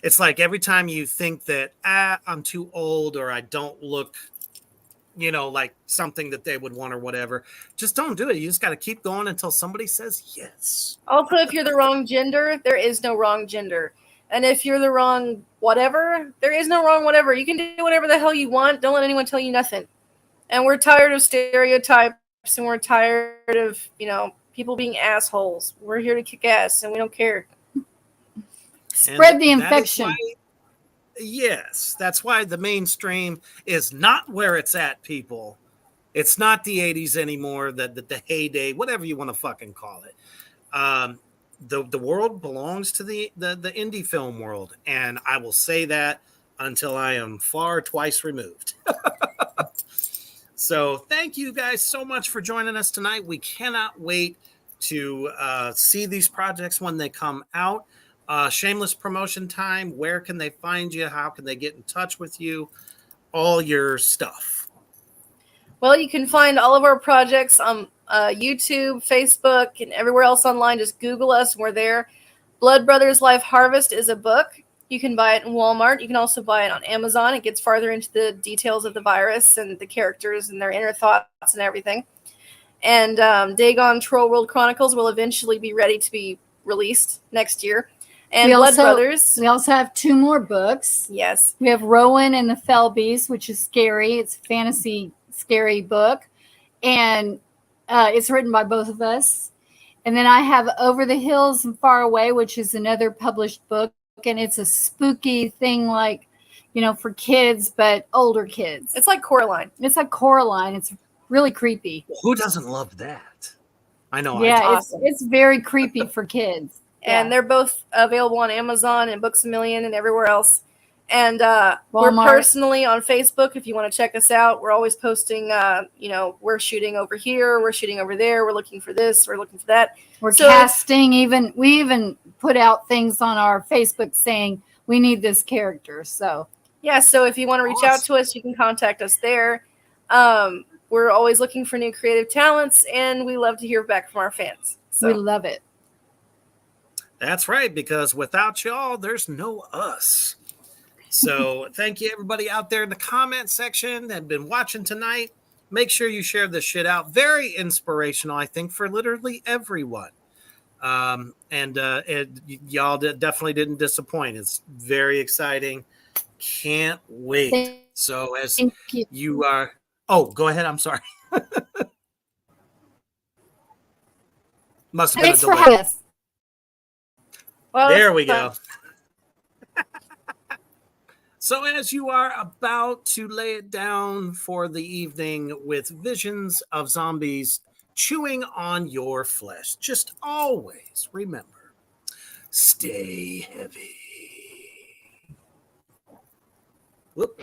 It's like every time you think that, I'm too old or I don't look, like something that they would want or whatever, just don't do it. You just got to keep going until somebody says yes.
Also, if you're the wrong gender, there is no wrong gender. And if you're the wrong whatever, there is no wrong whatever. You can do whatever the hell you want. Don't let anyone tell you nothing. And we're tired of stereotypes, and we're tired of, people being assholes. We're here to kick ass, and we don't care.
Spread the infection.
Yes, that's why the mainstream is not where it's at, people. It's not the 80s anymore, the heyday, whatever you want to fucking call it. Um, the world belongs to the indie film world, and I will say that until I am far twice removed. So thank you guys so much for joining us tonight. We cannot wait to see these projects when they come out. Shameless promotion time. Where can they find you? How can they get in touch with you? All your stuff.
Well, you can find all of our projects on YouTube, Facebook, and everywhere else online. Just Google us. We're there. Blood Brothers Life Harvest is a book. You can buy it in Walmart. You can also buy it on Amazon. It gets farther into the details of the virus and the characters and their inner thoughts and everything. And Dagon Troll World Chronicles will eventually be ready to be released next year. And Blood Brothers.
We also have 2 more books.
Yes.
We have Rowan and the Fell Beast, which is scary. It's a fantasy scary book. And it's written by both of us. And then I have Over the Hills and Far Away, which is another published book. And it's a spooky thing, like, for kids, but older kids.
It's like Coraline.
It's like Coraline. It's really creepy.
Who doesn't love that? I know.
Yeah,
awesome.
It's very creepy for kids.
And they're both available on Amazon and Books A Million and everywhere else. And we're
Walmart.
personally on Facebook if you want to check us out. We're always posting, we're shooting over here, we're shooting over there, we're looking for this, we're looking for that.
We're casting. We even put out things on our Facebook saying we need this character. So
yeah, so if you want to reach out to us, you can contact us there. We're always looking for new creative talents, and we love to hear back from our fans. So
we love it.
That's right, because without y'all, there's no us. So thank you, everybody out there in the comment section that have been watching tonight. Make sure you share this shit out. Very inspirational, I think, for literally everyone. Y'all definitely didn't disappoint. It's very exciting. Can't wait. So as you are... Oh, go ahead. I'm sorry. Must have been a delay.
Thanks for having us.
Well,
there we go. So as you are about to lay it down for the evening with visions of zombies chewing on your flesh, just always remember, stay heavy. Whoop.